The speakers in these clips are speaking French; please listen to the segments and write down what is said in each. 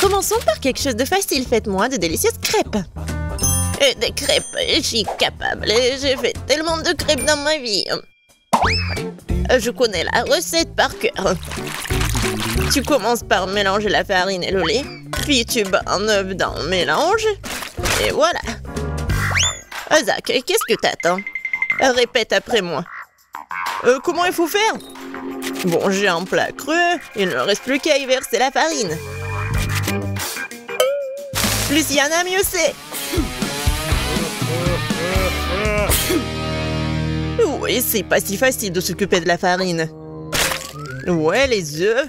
Commençons par quelque chose de facile. Faites-moi de délicieuses crêpes. Des crêpes, je suis capable. J'ai fait tellement de crêpes dans ma vie. Je connais la recette par cœur. Tu commences par mélanger la farine et le lait. Puis tu bats un œuf dans le mélange. Et voilà. Zach, qu'est-ce que t'attends? Répète après moi. Comment il faut faire? Bon, j'ai un plat creux. Il ne reste plus qu'à y verser la farine. Plus il y en a, mieux c'est. Oui, c'est pas si facile de s'occuper de la farine. Ouais, les œufs.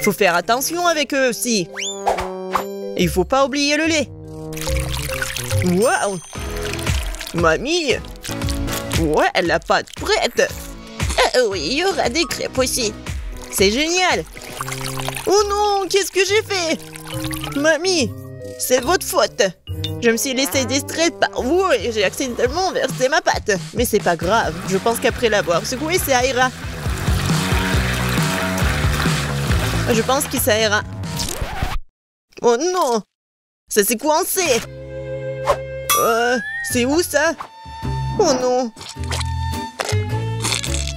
Faut faire attention avec eux aussi. Et il faut pas oublier le lait. Waouh! Mamie! Ouais, la pâte prête. Oui, il y aura des crêpes aussi. C'est génial. Oh non, qu'est-ce que j'ai fait? Mamie, c'est de votre faute. Je me suis laissée distraite par vous et j'ai accidentellement versé ma pâte. Mais c'est pas grave, je pense qu'après l'avoir secouée, ça ira. Je pense que ça ira. Oh non! Ça s'est coincé! C'est où ça? Oh non!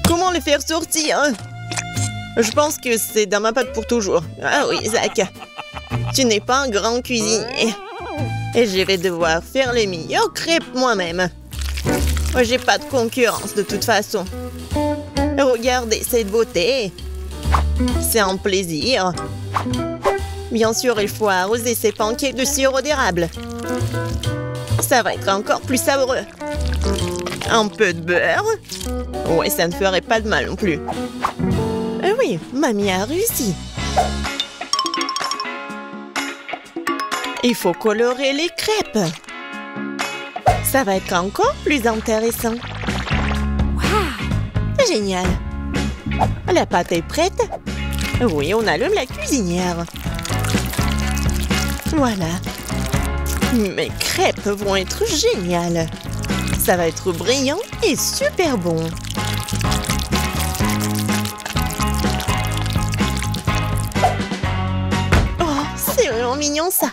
Comment les faire sortir? Je pense que c'est dans ma pâte pour toujours. Ah oui, Zach. Tu n'es pas un grand cuisinier. Et je vais devoir faire les meilleures crêpes moi-même. J'ai pas de concurrence de toute façon. Regardez cette beauté. C'est un plaisir. Bien sûr, il faut arroser ces pancakes de sirop d'érable. Ça va être encore plus savoureux. Un peu de beurre. Ouais, ça ne ferait pas de mal non plus. Oui, mamie a réussi. Il faut colorer les crêpes. Ça va être encore plus intéressant. Wow! Génial. La pâte est prête. Oui, on allume la cuisinière. Voilà. Mes crêpes vont être géniales. Ça va être brillant et super bon. Oh, c'est vraiment mignon ça.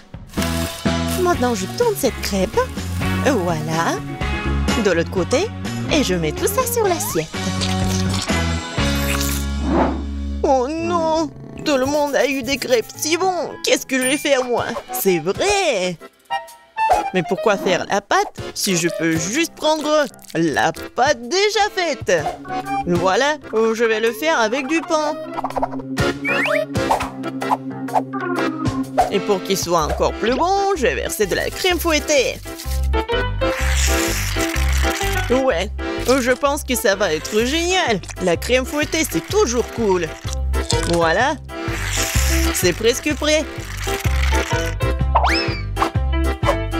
Maintenant, je tourne cette crêpe. Voilà. De l'autre côté. Et je mets tout ça sur l'assiette. Oh non! Tout le monde a eu des crêpes si bons. Qu'est-ce que je vais faire moi? C'est vrai! Mais pourquoi faire la pâte si je peux juste prendre la pâte déjà faite? Voilà, je vais le faire avec du pain. Et pour qu'il soit encore plus bon, je vais verser de la crème fouettée. Ouais, je pense que ça va être génial. La crème fouettée, c'est toujours cool. Voilà. C'est presque prêt.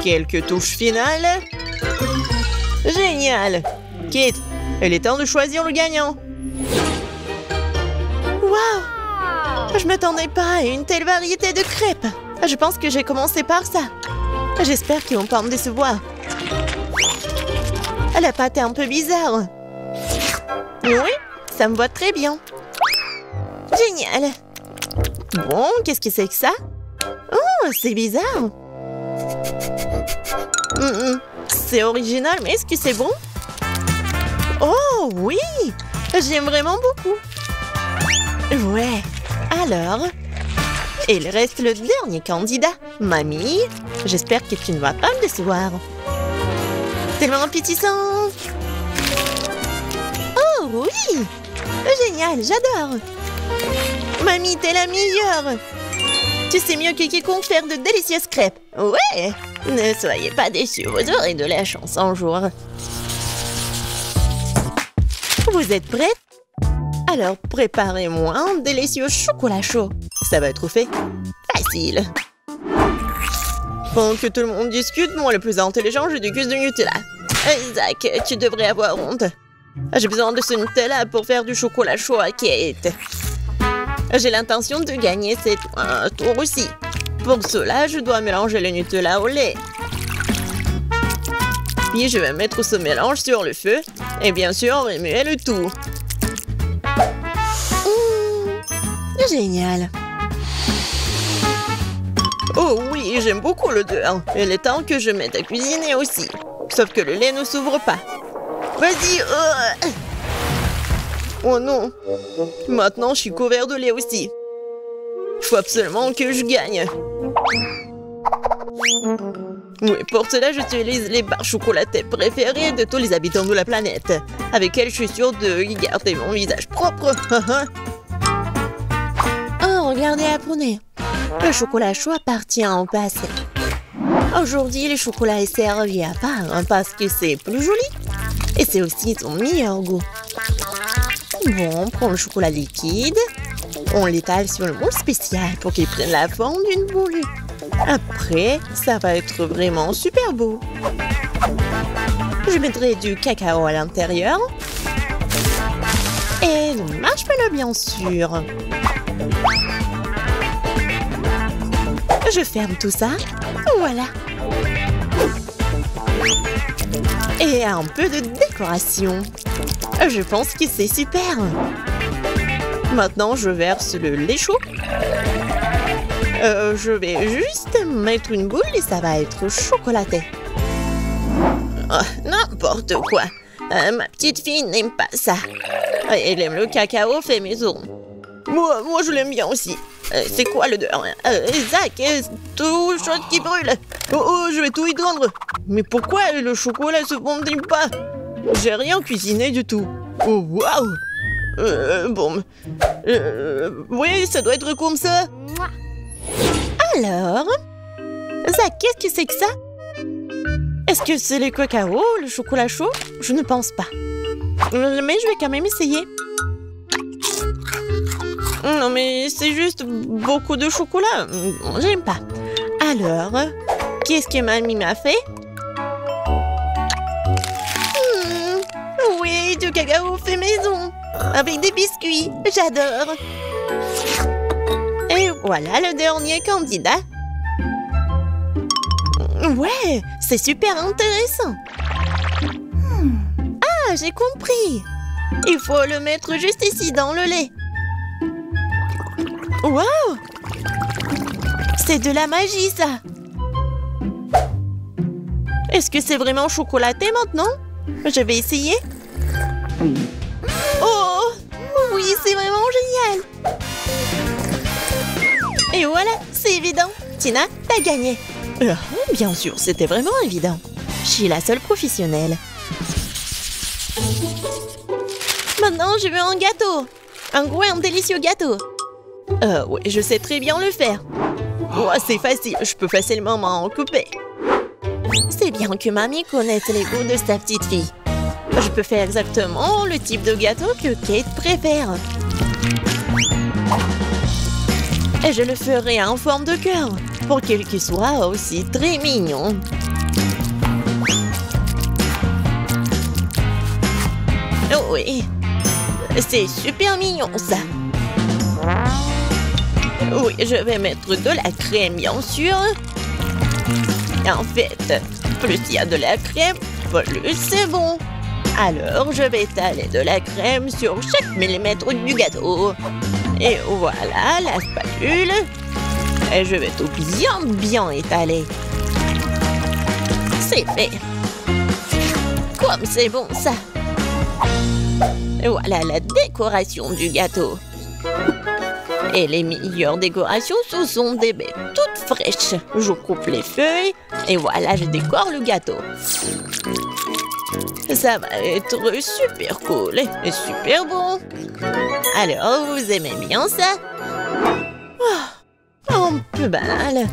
Quelques touches finales. Génial. Kate, il est temps de choisir le gagnant. Waouh! Je m'attendais pas à une telle variété de crêpes. Je pense que j'ai commencé par ça. J'espère qu'ils vont pas me décevoir. La pâte est un peu bizarre. Oui, ça me va très bien. Génial. Bon, qu'est-ce que c'est que ça? Oh, c'est bizarre. C'est original, mais est-ce que c'est bon? Oh, oui! J'aime vraiment beaucoup. Ouais. Alors, il reste le dernier candidat. Mamie, j'espère que tu ne vas pas me décevoir. Tellement appétissant. Oh, oui! Génial, j'adore. Mamie, t'es la meilleure. Tu sais mieux que quiconque faire de délicieuses crêpes. Ouais! Ne soyez pas déçus, vous aurez de la chance un jour. Vous êtes prêtes? Alors, préparez-moi un délicieux chocolat chaud. Ça va être fait facile. Pendant que tout le monde discute, moi le plus intelligent, je déguste du Nutella. Isaac, tu devrais avoir honte. J'ai besoin de ce Nutella pour faire du chocolat chaud à Kate. J'ai l'intention de gagner cette tour aussi. Pour cela, je dois mélanger le Nutella au lait. Puis je vais mettre ce mélange sur le feu. Et bien sûr, remuer le tout. Génial. Oh oui, j'aime beaucoup l'odeur. Il est temps que je mette à cuisiner aussi. Sauf que le lait ne s'ouvre pas. Vas-y. Oh non. Maintenant, je suis couvert de lait aussi. Il faut absolument que je gagne. Oui, pour cela, j'utilise les barres chocolatées préférées de tous les habitants de la planète, avec elles je suis sûre de garder mon visage propre. Oh, regardez, apprenez. Le chocolat chaud appartient au passé. Aujourd'hui, le chocolat est servi à part parce que c'est plus joli et c'est aussi son meilleur goût. Bon, on prend le chocolat liquide, on l'étale sur le moule spécial pour qu'il prenne la forme d'une boule. Après, ça va être vraiment super beau. Je mettrai du cacao à l'intérieur. Et le marshmallow, bien sûr. Je ferme tout ça. Voilà. Et un peu de décoration. Je pense que c'est super. Maintenant, je verse le lait chaud. Je vais juste mettre une boule et ça va être chocolaté. Oh, n'importe quoi. Ma petite fille n'aime pas ça. Elle aime le cacao fait maison. Moi je l'aime bien aussi. C'est quoi l'odeur? Zach, tout chose qui brûle. Oh, je vais tout éteindre. Mais pourquoi le chocolat se fondit pas? J'ai rien cuisiné du tout. Oh, waouh! Bon. Oui, ça doit être comme ça. Alors? Zach, qu'est-ce que c'est que ça? Est-ce que c'est le cacao, le chocolat chaud? Je ne pense pas. Mais je vais quand même essayer. Non, mais c'est juste beaucoup de chocolat. J'aime pas. Alors, qu'est-ce que mamie m'a fait? Oui, du cacao fait maison. Avec des biscuits. J'adore. Et voilà le dernier candidat. Ouais, c'est super intéressant. Ah, j'ai compris. Il faut le mettre juste ici dans le lait. Wow! C'est de la magie, ça! Est-ce que c'est vraiment chocolaté maintenant? Je vais essayer. Oh! Oui, c'est vraiment génial! Et voilà, c'est évident. Tina, t'as gagné. Bien sûr, c'était vraiment évident. Je suis la seule professionnelle. Maintenant, je veux un gâteau. Un délicieux gâteau. Oui, je sais très bien le faire. Oh, c'est facile, je peux facilement m'en couper. C'est bien que mamie connaisse les goûts de sa petite fille. Je peux faire exactement le type de gâteau que Kate préfère. Et je le ferai en forme de cœur, pour qu'il soit aussi très mignon. Oh oui, c'est super mignon ça. Oui, je vais mettre de la crème, bien sûr. En fait, plus il y a de la crème, plus c'est bon. Alors, je vais étaler de la crème sur chaque millimètre du gâteau. Et voilà, la spatule. Et je vais tout bien étaler. C'est fait. Comme c'est bon, ça. Et voilà la décoration du gâteau. Et les meilleures décorations, ce sont des baies toutes fraîches. Je coupe les feuilles et voilà, je décore le gâteau. Ça va être super cool et super bon. Alors, vous aimez bien ça? Oh, un peu banal.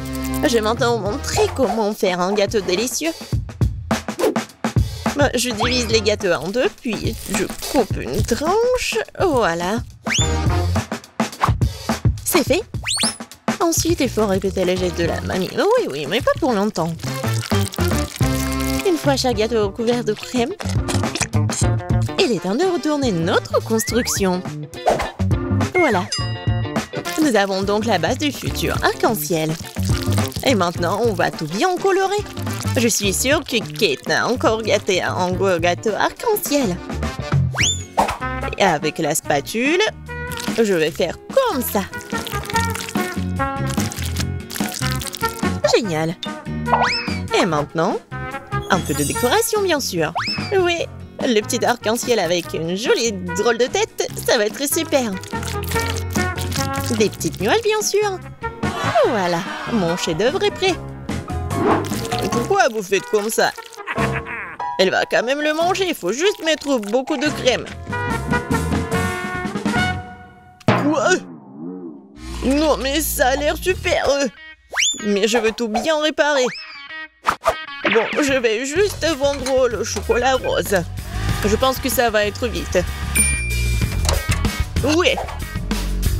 Je vais maintenant vous montrer comment faire un gâteau délicieux. Je divise les gâteaux en deux, puis je coupe une tranche. Voilà. C'est fait. Ensuite, il faut répéter le geste de la mamie. Oui, mais pas pour longtemps. Une fois chaque gâteau couvert de crème, il est temps de retourner notre construction. Voilà. Nous avons donc la base du futur arc-en-ciel. Et maintenant, on va tout bien colorer. Je suis sûre que Kate a encore gâté un gros gâteau arc-en-ciel. Et avec la spatule, je vais faire comme ça. Génial. Et maintenant, un peu de décoration, bien sûr. Oui, le petit arc-en-ciel avec une jolie drôle de tête, ça va être super. Des petites nuages, bien sûr. Voilà, mon chef-d'œuvre est prêt. Pourquoi vous faites comme ça? Elle va quand même le manger, il faut juste mettre beaucoup de crème. Quoi? Non, mais ça a l'air super. Mais je veux tout bien réparer. Bon, je vais juste vendre le chocolat rose. Je pense que ça va être vite. Ouais.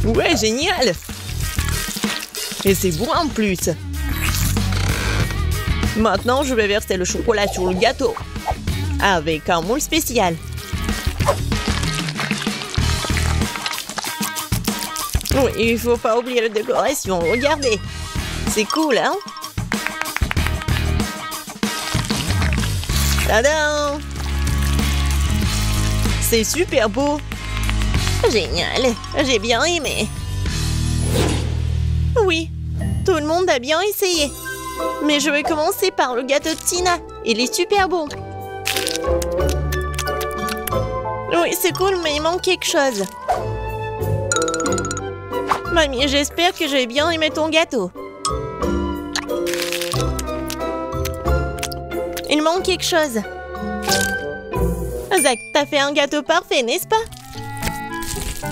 Ouais, génial. Et c'est bon en plus. Maintenant, je vais verser le chocolat sur le gâteau. Avec un moule spécial. Oui, il faut pas oublier la décoration. Regardez. C'est cool, hein? Tadam! C'est super beau. Génial. J'ai bien aimé. Oui, tout le monde a bien essayé. Mais je vais commencer par le gâteau de Tina. Il est super bon. Oui, c'est cool, mais il manque quelque chose. Mamie, j'espère que j'ai bien aimé ton gâteau. Il manque quelque chose. Zach, t'as fait un gâteau parfait, n'est-ce pas?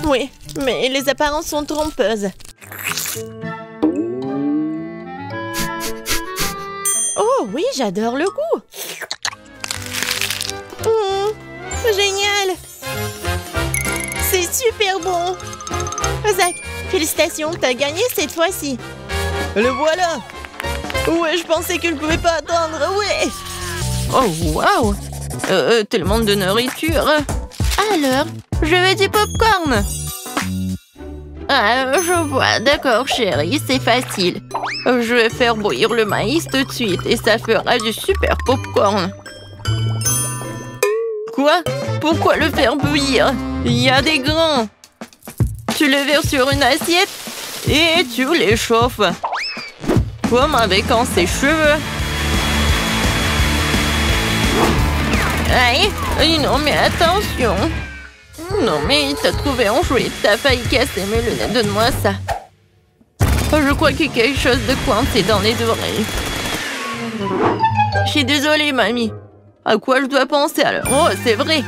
Oui, mais les apparences sont trompeuses. Oh oui, j'adore le goût. Génial. C'est super bon. Zach, félicitations, t'as gagné cette fois-ci. Le voilà. Ouais, je pensais que je ne pouvais pas attendre, ouais. Oh, waouh. Tellement de nourriture. Alors, je veux du popcorn. Ah, je vois. D'accord, chérie, c'est facile. Je vais faire bouillir le maïs tout de suite et ça fera du super popcorn. Quoi? Pourquoi le faire bouillir? Il y a des grains. Tu le verses sur une assiette et tu les chauffes. Comme avec un sèche-cheveux. Aïe, non mais attention. Non mais t'as trouvé un jouet, t'as failli casser mes lunettes, donne-moi ça. Je crois qu'il y a quelque chose de coincé dans les oreilles. Je suis désolée, mamie. À quoi je dois penser alors? Oh, c'est vrai.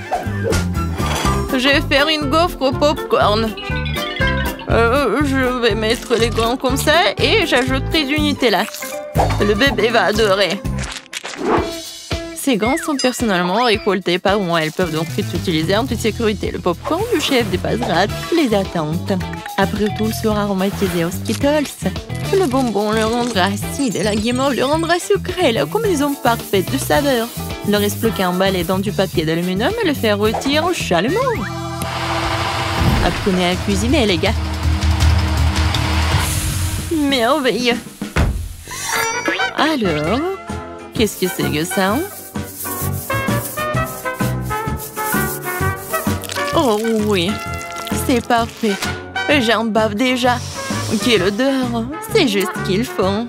Je vais faire une gaufre au popcorn. Je vais mettre les grains comme ça et j'ajouterai du Nutella. Le bébé va adorer. Ces grains sont personnellement récoltés par moi. Elles peuvent donc être utilisées en toute sécurité. Le popcorn du chef dépassera toutes les attentes. Après tout, il sera aromatisé aux Skittles. Le bonbon le rendra acide et la guimauve le rendra sucré. La combinaison parfaite de saveurs. Il ne reste plus qu'à emballer dans du papier d'aluminium et le faire retirer chalumeau. Apprenez à cuisiner, les gars. Merveilleux. Alors, qu'est-ce que c'est que ça? Oh oui, c'est parfait. J'en bave déjà. Quelle odeur. C'est juste ce qu'il faut.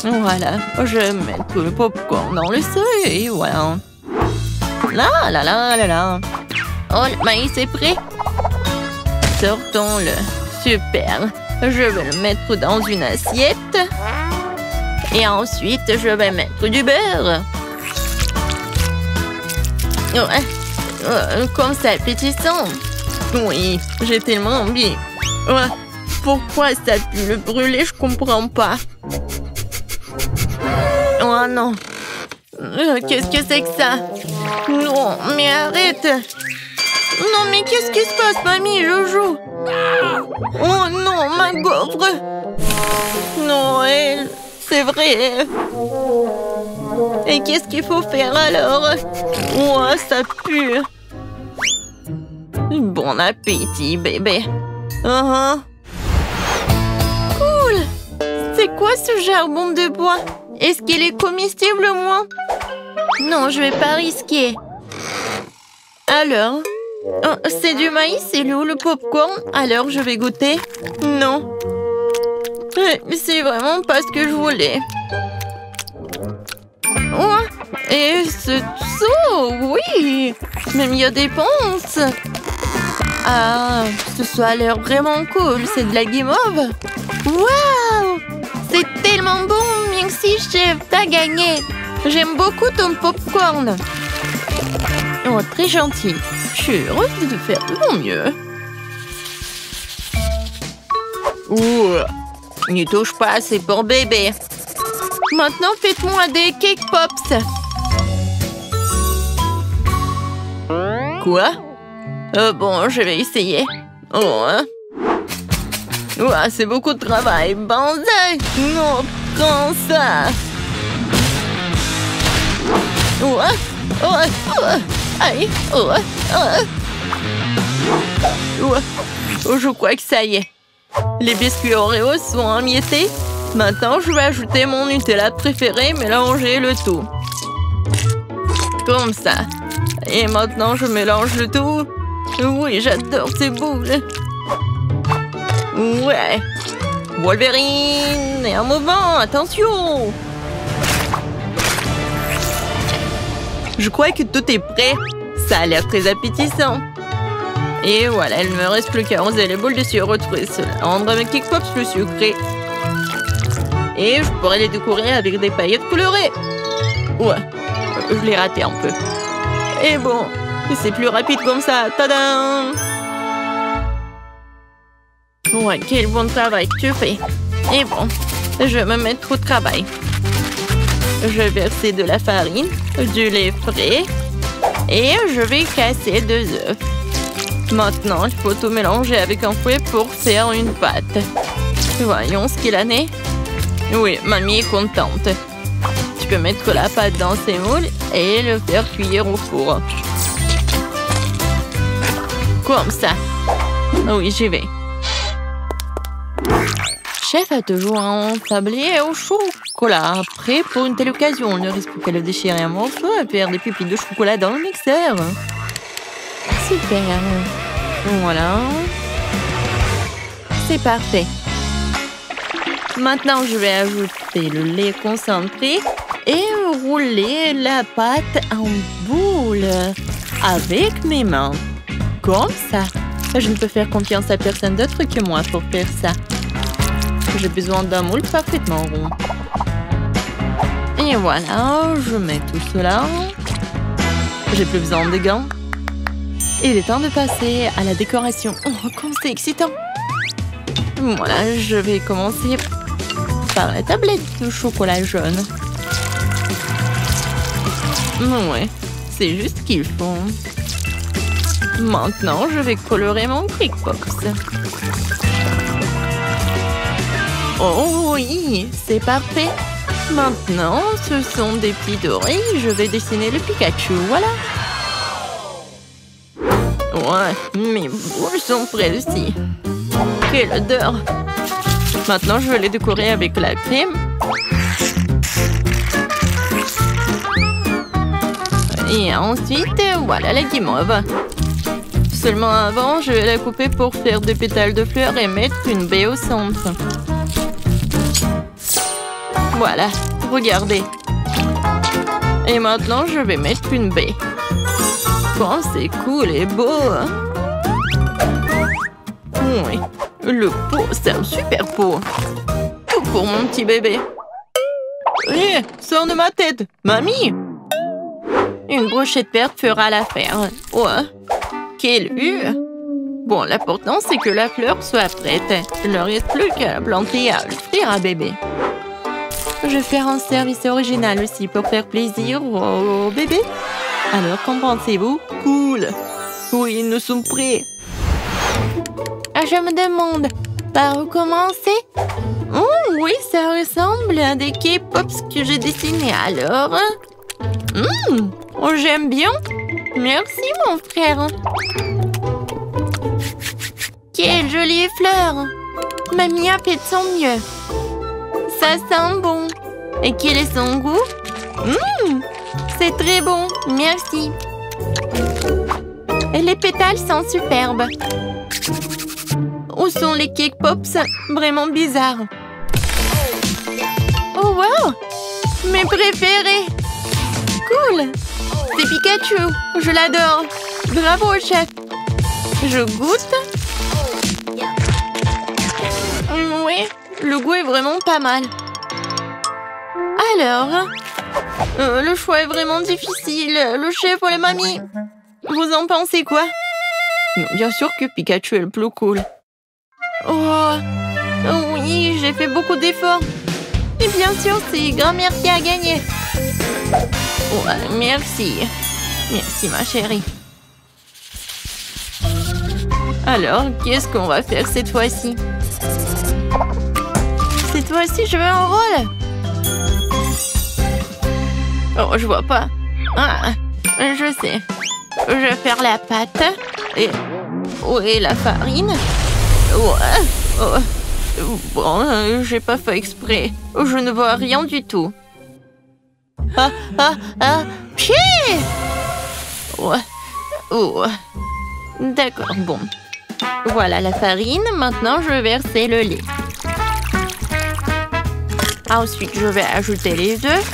Voilà, je vais mettre le popcorn dans le seuil et voilà. Là, là, là, là, là. Oh, le maïs est prêt. Sortons-le. Super. Je vais le mettre dans une assiette. Et ensuite, je vais mettre du beurre. Comme ça, appétissant. Oui, j'ai tellement envie. Pourquoi ça pue le brûler, je comprends pas. Oh non. Qu'est-ce que c'est que ça? Non, mais arrête. Non, mais qu'est-ce qui se passe, mamie, Jojo? Oh non, ma gaufre. Non, elle... C'est vrai. Et qu'est-ce qu'il faut faire alors? Oh, ça pue. Bon appétit, bébé. Cool. C'est quoi ce charbon de bois? Est-ce qu'il est comestible au moins? Non, je vais pas risquer. Alors? C'est du maïs, c'est où le popcorn? Alors je vais goûter. Non. C'est vraiment pas ce que je voulais. Oh, et ce saut, oui. Même il y a des ponces. Ah, ce saut a l'air vraiment cool. C'est de la guimauve. Waouh! C'est tellement bon. Merci, chef. T'as gagné. J'aime beaucoup ton popcorn. Oh, très gentil. Je suis heureuse de faire de mon mieux. Ouh, n'y touche pas, c'est pour bébé. Maintenant, faites-moi des cake pops. Quoi? Bon, je vais essayer. Oh, hein? Ouah, c'est beaucoup de travail. Banzai! Non, prends ça. Ouah, ouah, ouah. Aïe, ouah, ouah. Ouah. Oh, je crois que ça y est. Les biscuits Oreo sont émiettés. Maintenant, je vais ajouter mon Nutella préféré, mélanger le tout. Comme ça. Et maintenant, je mélange le tout. Oui, j'adore ces boules. Ouais. Wolverine! Et un mouvement, attention! Je crois que tout est prêt. Ça a l'air très appétissant. Et voilà, il ne me reste plus qu'à arroser les boules de sirop de fruits. Cela rendra mes cake pops plus sucrés. Et je pourrais les décorer avec des paillettes colorées. Ouais, je l'ai raté un peu. Et bon, c'est plus rapide comme ça. Tadam! Ouais, quel bon travail que tu fais. Et bon, je vais me mettre au travail. Je vais verser de la farine, du lait frais et je vais casser 2 œufs. Maintenant, il faut tout mélanger avec un fouet pour faire une pâte. Voyons ce qu'il en est. Oui, mamie est contente. Tu peux mettre la pâte dans ces moules et le faire cuire au four. Comme ça. Oui, j'y vais. Chef a toujours un tablier au chocolat. Prêt pour une telle occasion. On ne risque plus qu'à le déchirer un morceau et faire des pupilles de chocolat dans le mixeur. Super. Voilà. C'est parfait. Maintenant, je vais ajouter le lait concentré et rouler la pâte en boule avec mes mains. Comme ça. Je ne peux faire confiance à personne d'autre que moi pour faire ça. J'ai besoin d'un moule parfaitement rond. Et voilà, je mets tout cela. J'ai plus besoin de gants. Il est temps de passer à la décoration. Oh, comme c'est excitant! Voilà, je vais commencer par la tablette de chocolat jaune. Ouais, c'est juste ce qu'il faut. Maintenant, je vais colorer mon cake pops. Oh oui, c'est parfait. Maintenant, ce sont des petits dorés. Je vais dessiner le Pikachu, voilà. Ouais, mes boules sont prêtes aussi. Quelle odeur! Maintenant, je vais les décorer avec la crème. Et ensuite, voilà la guimauve. Seulement avant, je vais la couper pour faire des pétales de fleurs et mettre une baie au centre. Voilà, regardez. Et maintenant, je vais mettre une baie. Oh, c'est cool et beau. Oui, le pot, c'est un super pot. Tout pour mon petit bébé. Hé, sors de ma tête, mamie. Une brochette verte fera l'affaire. Ouais, quelle vue. Bon, l'important, c'est que la fleur soit prête. Il ne reste plus qu'à la planter et à l'offrir à bébé. Je vais faire un service original aussi pour faire plaisir au bébé. Alors, qu'en pensez-vous? Cool. Oui, nous sommes prêts. Je me demande, par où commencer? Oh, oui, ça ressemble à des cake pops que j'ai dessinés. Alors, oh, j'aime bien. Merci, mon frère. Quelle jolie fleur. Mamie a fait de son mieux. Ça sent bon. Et quel est son goût? C'est très bon, merci. Et les pétales sont superbes. Où sont les cake pops? Vraiment bizarres. mes préférés. Cool. C'est Pikachu. Je l'adore. Bravo, chef. Je goûte. Oui, le goût est vraiment pas mal. Alors, le choix est vraiment difficile. Le chef ou la mamie? Vous en pensez quoi? Bien sûr que Pikachu est le plus cool. Oh, oui, j'ai fait beaucoup d'efforts. Et bien sûr, c'est grand-mère qui a gagné. Ouais, merci. Merci, ma chérie. Alors, qu'est-ce qu'on va faire cette fois-ci? Cette fois-ci, je veux un rôle. Oh, je vois pas. Ah, je sais. Je vais faire la pâte. Et... ouais, la farine. Ouais. Oh. Bon, j'ai pas fait exprès. Je ne vois rien du tout. Pied! Ouais. Oh. D'accord, bon. Voilà la farine. Maintenant, je vais verser le lait. Ensuite, je vais ajouter les œufs.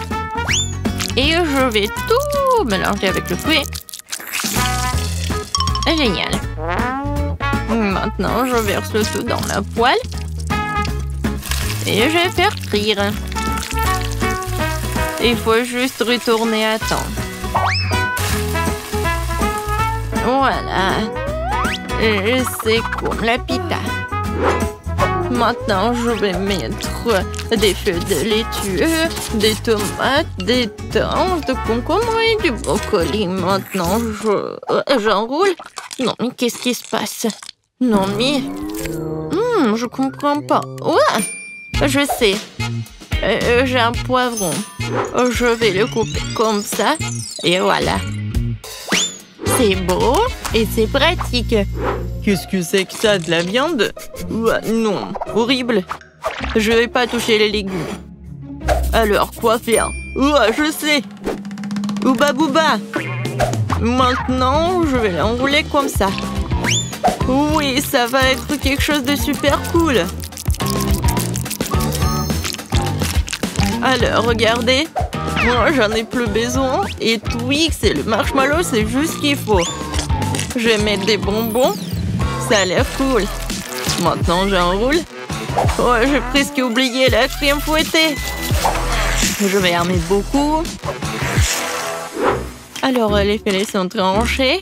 Et je vais tout mélanger avec le fruit. Génial. Maintenant, je verse le tout dans la poêle. Et je vais faire frire. Il faut juste retourner à temps. Voilà. C'est comme la pita. Maintenant, je vais mettre des feuilles de laitue, des tomates, des thym, de concombre et du brocoli. Maintenant, j'enroule. Non, mais qu'est-ce qui se passe? Non, mais... je comprends pas. Ouais, je sais. J'ai un poivron. Je vais le couper comme ça. Et voilà. C'est beau et c'est pratique. Qu'est-ce que c'est que ça, de la viande? Non, horrible. Je vais pas toucher les légumes. Alors, quoi faire? Je sais. Ouba bouba. Maintenant, je vais l'enrouler comme ça. Oui, ça va être quelque chose de super cool. Alors, regardez. Moi, j'en ai plus besoin. Et Twix et le marshmallow, c'est juste ce qu'il faut. Je vais mettre des bonbons. Ça a l'air cool. Maintenant, j'enroule. Oh, j'ai presque oublié la crème fouettée. Je vais en mettre beaucoup. Alors, les filets sont tranchés.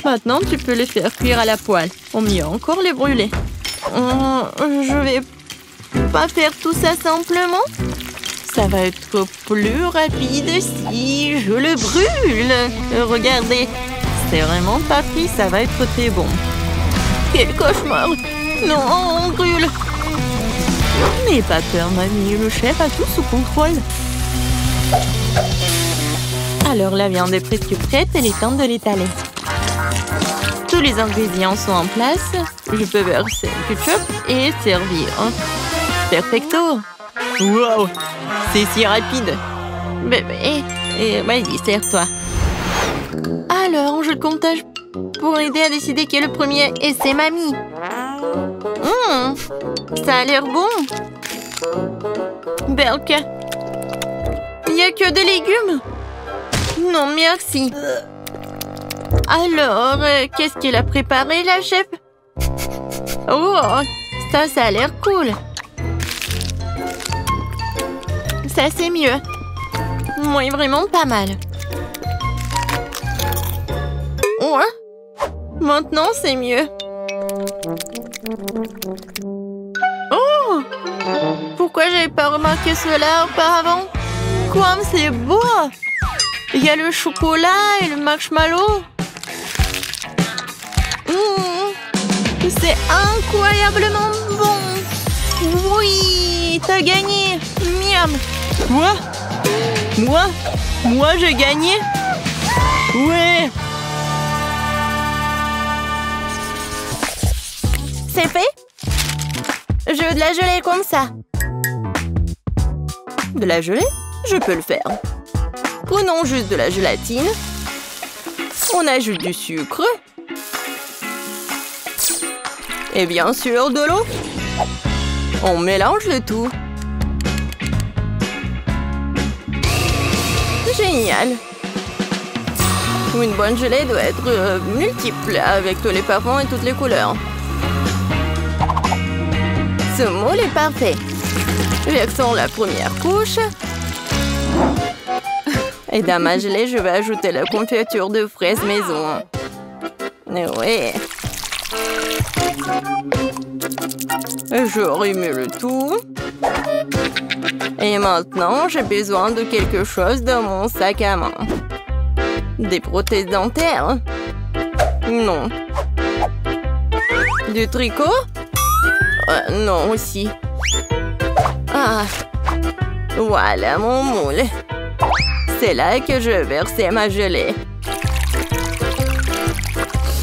Maintenant, tu peux les faire cuire à la poêle. Ou mieux encore, les brûler. Je vais pas faire tout ça simplement. Ça va être plus rapide si je le brûle. Regardez, c'est vraiment pas pris, ça va être très bon. Quel cauchemar! Non, on brûle! N'aie pas peur, mamie, le chef a tout sous contrôle. Alors, la viande est presque prête, il est temps de l'étaler. Tous les ingrédients sont en place. Je peux verser le ketchup et servir. Perfecto! Wow! C'est si rapide! Bébé, vas-y, sers-toi. Alors, je comptage pour aider à décider qui est le premier, et c'est mamie. Ça a l'air bon. Berk, il n'y a que des légumes. Non, merci. Alors, qu'est-ce qu'elle a préparé, la chef? Oh, ça a l'air cool. Ça, c'est mieux. Oui, vraiment pas mal. Ouais. Maintenant, c'est mieux. Oh! Pourquoi j'avais pas remarqué cela auparavant? Comme c'est beau! Il y a le chocolat et le marshmallow. C'est incroyablement bon. Oui, t'as gagné. Miam. Quoi? Moi, j'ai gagné? Ouais. C'est fait? Je veux de la gelée comme ça. De la gelée? Je peux le faire. Prenons juste de la gélatine. On ajoute du sucre. Et bien sûr, de l'eau. On mélange le tout. Génial! Une bonne gelée doit être multiple, avec tous les parfums et toutes les couleurs. Ce moule est parfait. Versons la première couche. Et dans ma gelée, je vais ajouter la confiture de fraises maison. Oui. Je remue le tout. Et maintenant, j'ai besoin de quelque chose dans mon sac à main. Des prothèses dentaires? Non. Du tricot? Non aussi. Ah. Voilà mon moule. C'est là que je vais verser ma gelée.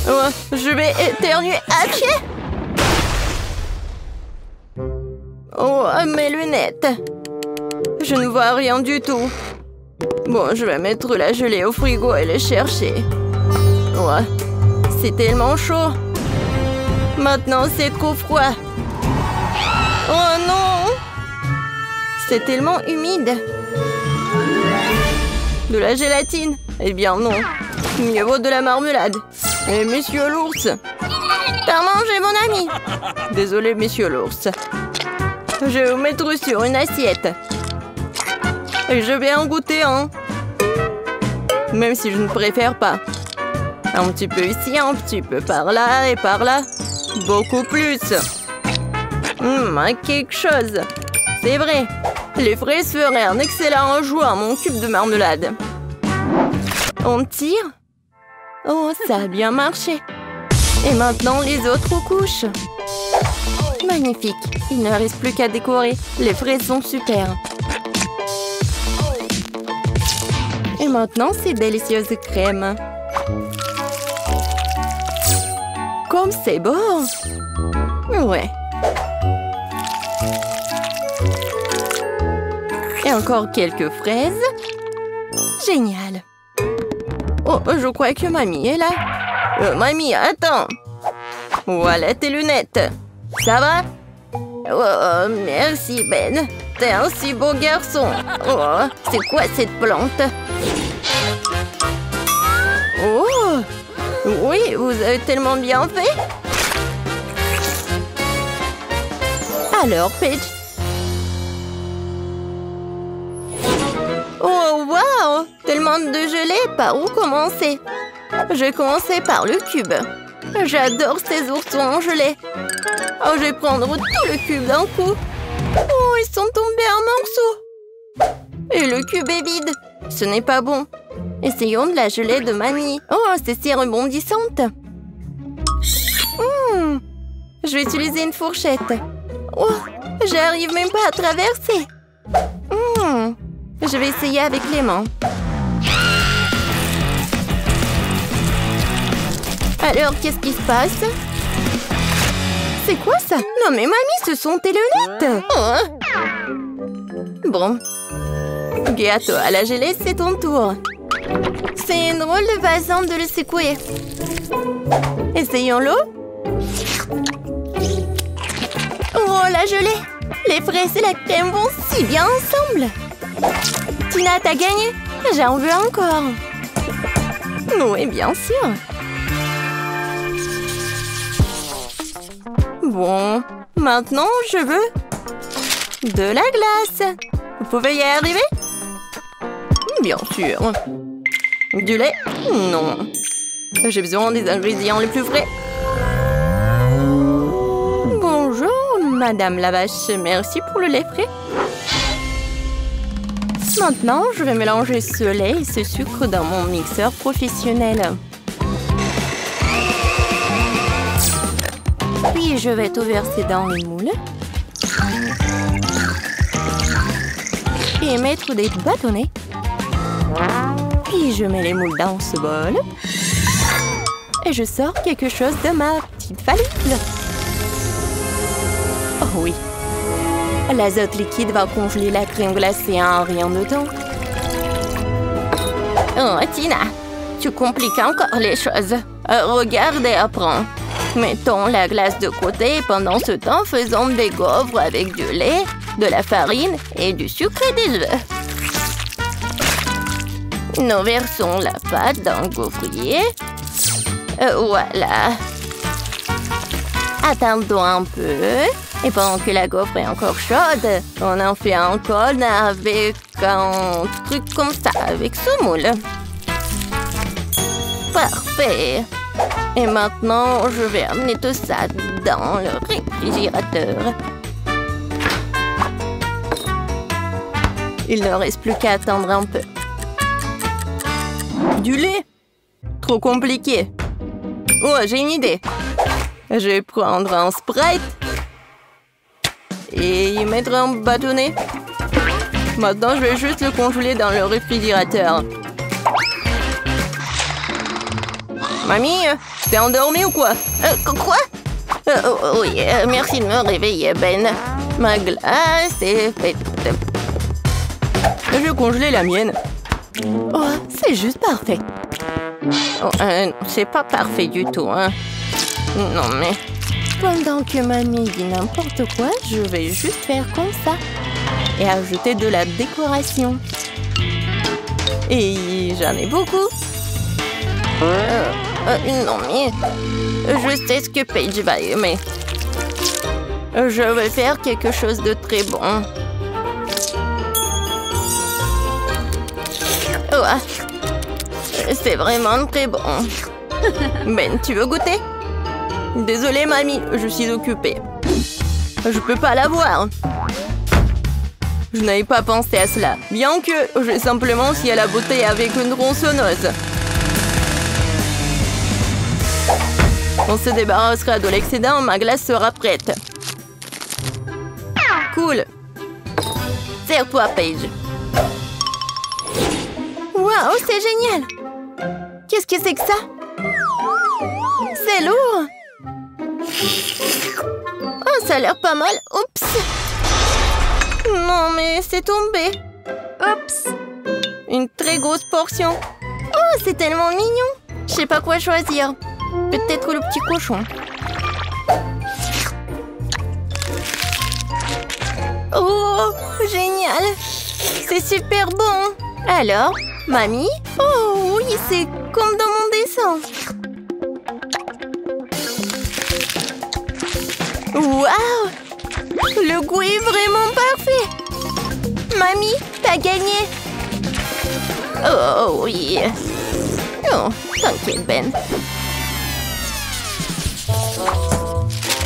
Oh, je vais éternuer. Achille! Oh, mes lunettes. Je ne vois rien du tout. Bon, je vais mettre la gelée au frigo et les chercher. Ouais, c'est tellement chaud. Maintenant, c'est trop froid. Oh non! C'est tellement humide. De la gélatine? Eh bien non. Mieux vaut de la marmelade. Et monsieur l'ours. T'as mangé mon ami? Désolé, monsieur l'ours. Je vais vous mettre sur une assiette. Et je vais en goûter un. Même si je ne préfère pas. Un petit peu ici, un petit peu par là et par là. Beaucoup plus. Quelque chose. C'est vrai. Les fraises feraient un excellent ajout à mon cube de marmelade. On tire? Oh, ça a bien marché. Et maintenant, les autres couches. Magnifique. Il ne reste plus qu'à décorer. Les fraises sont super. Et maintenant, ces délicieuses crèmes. Comme c'est beau! Ouais. Et encore quelques fraises. Génial. Oh, je crois que mamie est là. Mamie, attends. Voilà tes lunettes. Ça va? Oh, merci Ben. T'es un si beau garçon. Oh, c'est quoi cette plante? Oh! Oui, vous avez tellement bien fait. Alors, Paige. Oh, wow! Tellement de gelée, par où commencer? Je vais commencer par le cube. J'adore ces oursons en gelée. Oh, je vais prendre tout le cube d'un coup. Oh, ils sont tombés en morceaux. Et le cube est vide. Ce n'est pas bon. Essayons de la gelée de mamie. Oh, c'est si rebondissante. Je vais utiliser une fourchette. Oh, j'arrive même pas à traverser. Je vais essayer avec les mains. Alors, qu'est-ce qui se passe? C'est quoi ça? Non mais mamie, ce sont tes lunettes. Bon. Gâteau à la gelée, c'est ton tour. C'est une drôle de façon de le secouer. Essayons-le. Oh, la gelée! Les fraises et la crème vont si bien ensemble. Tina, t'as gagné? J'en veux encore. Oui, bien sûr. Bon, maintenant, je veux de la glace. Vous pouvez y arriver? Bien sûr. Du lait? Non. J'ai besoin des ingrédients les plus frais. Bonjour, Madame la vache. Merci pour le lait frais. Maintenant, je vais mélanger ce lait et ce sucre dans mon mixeur professionnel. Puis, je vais tout verser dans le moule. Et mettre des bâtonnets. Puis, je mets les moules dans ce bol. Et je sors quelque chose de ma petite valise. Oh oui. L'azote liquide va congeler la crème glacée en rien de temps. Oh, Tina, tu compliques encore les choses. Regarde et apprends. Mettons la glace de côté et pendant ce temps, faisons des gaufres avec du lait, de la farine et du sucre et des œufs. Nous versons la pâte dans le gaufrier. Voilà. Attendons un peu. Et pendant que la gaufre est encore chaude, on en fait un cône avec un truc comme ça, avec semoule. Parfait. Et maintenant, je vais amener tout ça dans le réfrigérateur. Il ne reste plus qu'à attendre un peu. Du lait? Trop compliqué. Oh, j'ai une idée. Je vais prendre un Sprite et y mettre un bâtonnet. Maintenant, je vais juste le congeler dans le réfrigérateur. Mamie, t'es endormie ou quoi? Quoi? Oui, merci de me réveiller, Ben. Ma glace est faite. Je vais congeler la mienne. Oh, c'est juste parfait. Oh, non, c'est pas parfait du tout, hein. Non, mais... Pendant que mamie dit n'importe quoi, je vais juste faire comme ça. Et ajouter de la décoration. Et j'en ai beaucoup. Non, mais... Je sais ce que Paige va aimer. Je vais faire quelque chose de très bon. Oh, c'est vraiment très bon. Ben, tu veux goûter? Désolée, mamie, je suis occupée. Je peux pas la voir. Je n'avais pas pensé à cela. Bien que j'ai simplement scié la bouteille avec une tronçonneuse. On se débarrassera de l'excédent, ma glace sera prête. Cool. Serre-toi, Paige. Waouh, c'est génial. Qu'est-ce que c'est que ça? C'est lourd. Oh, ça a l'air pas mal. Oups. Non, mais c'est tombé. Oups. Une très grosse portion. Oh, c'est tellement mignon. Je sais pas quoi choisir. Peut-être le petit cochon. Oh, génial. C'est super bon. Alors, mamie? Oh oui, c'est comme dans mon dessin. Waouh! Le goût est vraiment parfait. Mamie, t'as gagné. Oh oui. Oh, t'inquiète, Ben.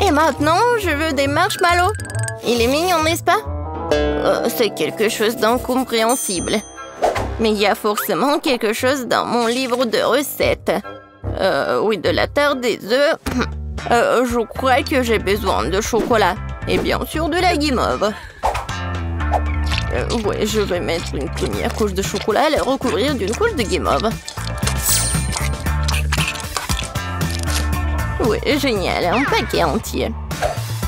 Et maintenant, je veux des marshmallows. Il est mignon, n'est-ce pas? Oh, c'est quelque chose d'incompréhensible. Mais il y a forcément quelque chose dans mon livre de recettes. Oui, de la terre des œufs. Je crois que j'ai besoin de chocolat. Et bien sûr de la guimauve. Ouais, je vais mettre une première couche de chocolat et la recouvrir d'une couche de guimauve. Oui, génial, un paquet entier.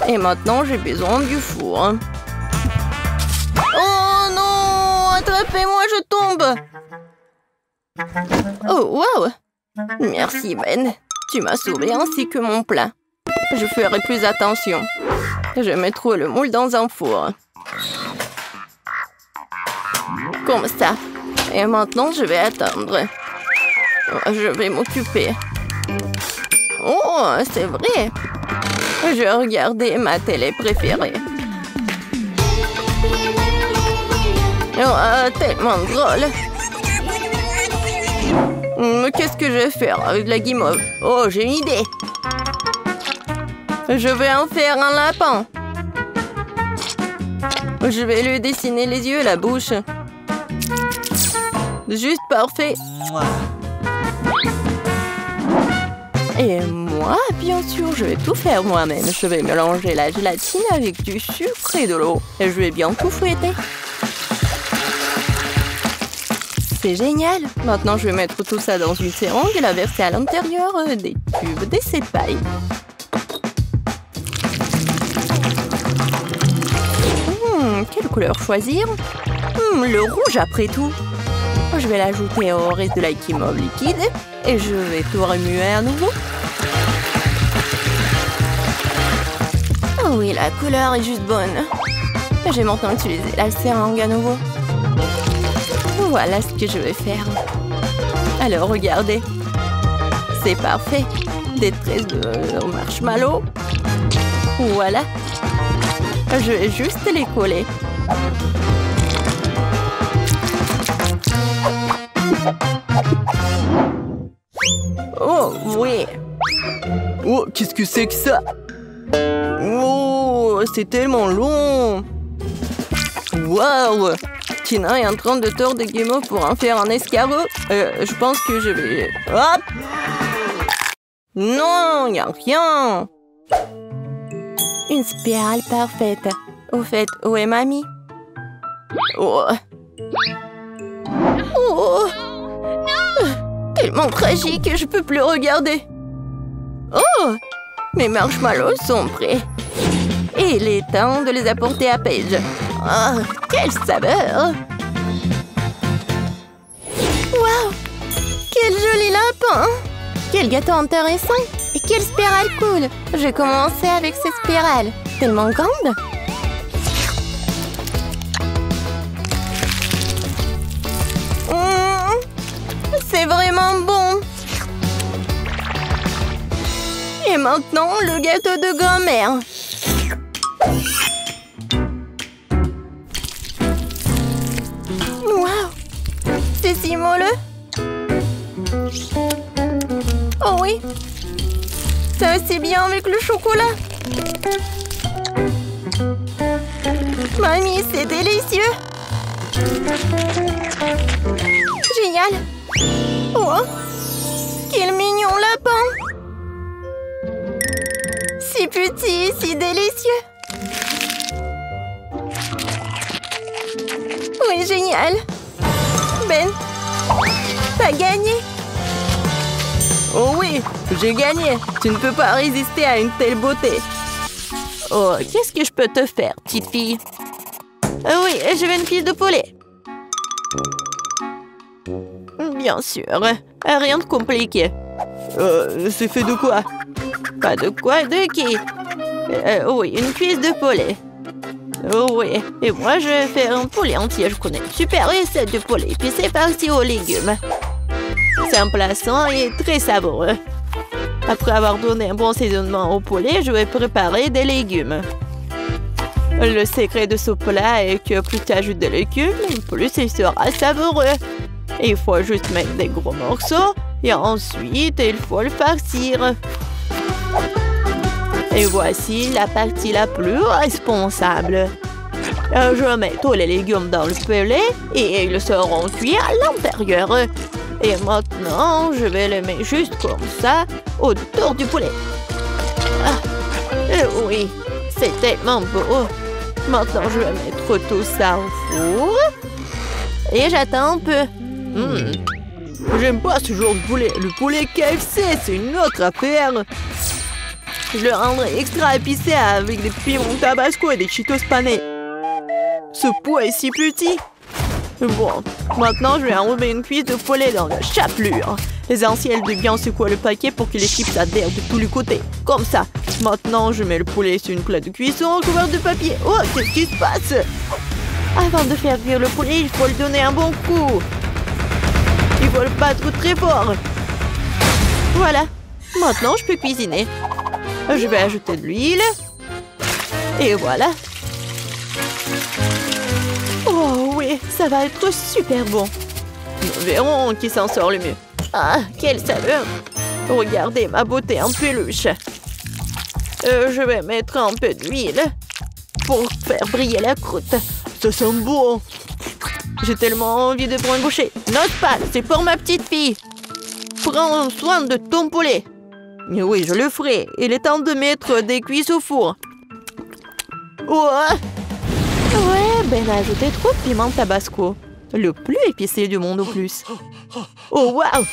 Et maintenant, j'ai besoin du four. Oh non! Attrapez-moi, je tombe! Oh, wow! Merci, Ben. Tu m'as sauvé ainsi que mon plat. Je ferai plus attention. Je mettrai le moule dans un four. Comme ça. Et maintenant, je vais attendre. Je vais m'occuper. Oh, c'est vrai. Je regardais ma télé préférée. Oh, tellement drôle. Qu'est-ce que je vais faire avec la guimauve? Oh, j'ai une idée. Je vais en faire un lapin. Je vais lui dessiner les yeux et la bouche. Juste parfait. Et moi, bien sûr, je vais tout faire moi-même. Je vais mélanger la gélatine avec du sucre et de l'eau. Et je vais bien tout fouetter. C'est génial. Maintenant, je vais mettre tout ça dans une seringue et la verser à l'intérieur des tubes d'essai-paille. Quelle couleur choisir? Le rouge après tout. Je vais l'ajouter au reste de la guimauve liquide et je vais tout remuer à nouveau. Oh oui, la couleur est juste bonne. Je vais maintenant utiliser la seringue à nouveau. Voilà ce que je vais faire. Alors, regardez. C'est parfait. Des tresses de marshmallow. Voilà. Je vais juste les coller. Oh, oui. Oh, qu'est-ce que c'est que ça? Oh, c'est tellement long. Waouh! Tina est en train de tordre des guimauves pour en faire un escargot. Je pense que je vais... Hop! Non, il n'y a rien. Une spirale parfaite. Au fait, où est mamie? Oh! Oh! Tellement tragique, je peux plus regarder. Oh! Mes marshmallows sont prêts. Et il est temps de les apporter à Paige. Oh, quelle saveur! Waouh! Quel joli lapin! Quel gâteau intéressant! Et quelle spirale cool! Je vais commencer avec cette spirale. Tellement grande! C'est vraiment bon! Et maintenant, le gâteau de grand-mère. Waouh! C'est si moelleux! Oh oui! Ça va si bien avec le chocolat! Mamie, c'est délicieux! Génial! Oh! Quel mignon lapin! Si petit, si délicieux! Oui, génial! Ben, t'as gagné! Oh oui, j'ai gagné! Tu ne peux pas résister à une telle beauté! Oh, qu'est-ce que je peux te faire, petite fille? Oui, je veux une cuisse de poulet! Bien sûr, rien de compliqué. C'est fait de quoi? Pas de quoi, de qui? Oui, une cuisse de poulet. Oh oui, et moi je vais faire un poulet entier. Je connais une super recette de poulet. Puis c'est parti aux légumes. C'est un plat sain et très savoureux. Après avoir donné un bon assaisonnement au poulet, je vais préparer des légumes. Le secret de ce plat est que plus tu ajoutes de légumes, plus il sera savoureux. Il faut juste mettre des gros morceaux et ensuite il faut le farcir. Et voici la partie la plus responsable. Je mets tous les légumes dans le poulet et ils seront cuits à l'intérieur. Et maintenant, je vais les mettre juste comme ça autour du poulet. Oui, c'est tellement beau. Maintenant, je vais mettre tout ça au four. Et j'attends un peu. J'aime pas ce genre de poulet. Le poulet KFC, c'est une autre affaire. Je le rendrai extra épicé avec des piments tabasco et des Cheetos panés. Ce pot est si petit. Bon, maintenant je vais enlever une cuisse de poulet dans la chapelure. L'essentiel de bien secouer le paquet pour que les chips adhèrent de tous les côtés. Comme ça. Maintenant, je mets le poulet sur une plaque de cuisson recouverte de papier. Oh, qu'est-ce qui se passe? Avant de faire cuire le poulet, il faut le donner un bon coup. Il faut le battre très fort. Voilà. Maintenant, je peux cuisiner. Je vais ajouter de l'huile. Et voilà. Oh oui, ça va être super bon. Nous verrons qui s'en sort le mieux. Ah, quelle saveur! Regardez ma beauté en peluche. Je vais mettre un peu d'huile pour faire briller la croûte. Ça sent bon. J'ai tellement envie de prendre une bouchée. Note pas, c'est pour ma petite fille. Prends soin de ton poulet. Oui, je le ferai. Il est temps de mettre des cuisses au four. Ouais, Ben a ajouté trop de piment tabasco. Le plus épicé du monde au plus. Oh, waouh!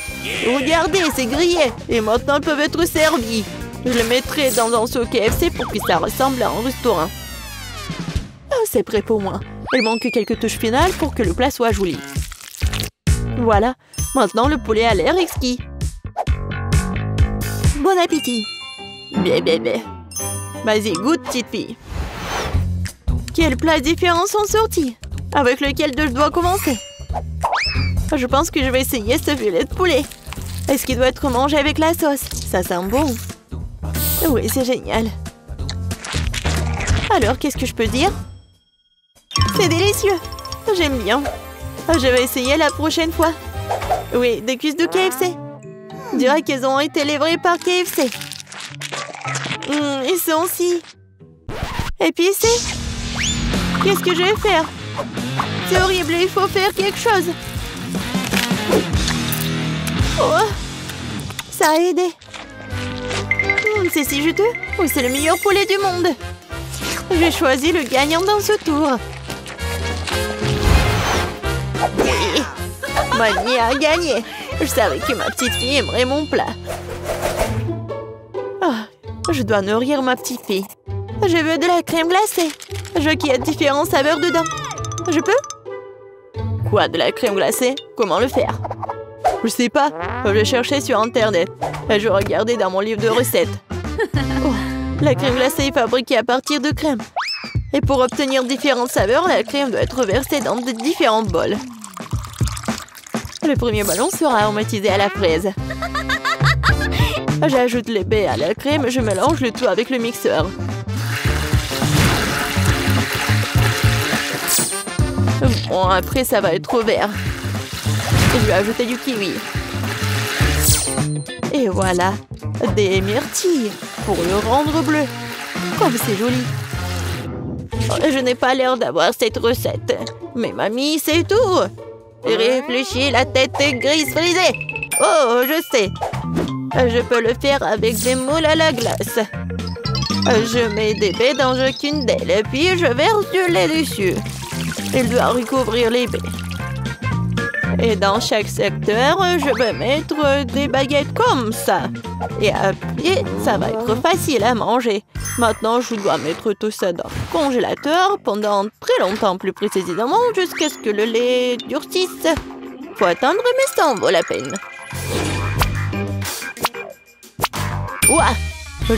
Regardez, c'est grillé. Et maintenant, ils peuvent être servis. Je le mettrai dans un seau KFC pour que ça ressemble à un restaurant. Oh, c'est prêt pour moi. Il manque quelques touches finales pour que le plat soit joli. Voilà. Maintenant, le poulet a l'air exquis. Bon appétit. Bien. Vas-y, goûte, petite fille. Quels plats différents sont sortis? Avec lequel je dois commencer? Je pense que je vais essayer ce filet de poulet. Est-ce qu'il doit être mangé avec la sauce? Ça sent bon. Oui, c'est génial. Alors, qu'est-ce que je peux dire? C'est délicieux. J'aime bien. Je vais essayer la prochaine fois. Oui, des cuisses de KFC. On dirait qu'elles ont été livrées par KFC. Ils sont si épicés. Qu'est-ce que je vais faire? C'est horrible, il faut faire quelque chose. Oh, ça a aidé. C'est si juteux. Oh, c'est le meilleur poulet du monde. J'ai choisi le gagnant dans ce tour. Oui, Mamie a gagné. Je savais que ma petite fille aimerait mon plat. Oh, je dois nourrir ma petite fille. Je veux de la crème glacée. Je veux qu'il y ait différents saveurs dedans. Je peux? Quoi, de la crème glacée? Comment le faire? Je sais pas. Je cherchais sur Internet. Je regardais dans mon livre de recettes. Oh, la crème glacée est fabriquée à partir de crème. Et pour obtenir différentes saveurs, la crème doit être versée dans de différents bols. Le premier ballon sera aromatisé à la fraise. J'ajoute les baies à la crème, je mélange le tout avec le mixeur. Bon, après ça va être au vert. Je vais ajouter du kiwi. Et voilà, des myrtilles pour le rendre bleu. Comme c'est joli. Je n'ai pas l'air d'avoir cette recette. Mais mamie, c'est tout. Réfléchis, la tête est grise frisée. Oh, je sais. Je peux le faire avec des moules à la glace. Je mets des baies dans chacune d'elles, puis je verse du lait dessus. Il doit recouvrir les baies. Et dans chaque secteur, je vais mettre des baguettes comme ça. Et après, ça va être facile à manger. Maintenant, je dois mettre tout ça dans le congélateur pendant très longtemps, plus précisément, jusqu'à ce que le lait durcisse. Faut attendre, mais ça en vaut la peine. Ouah!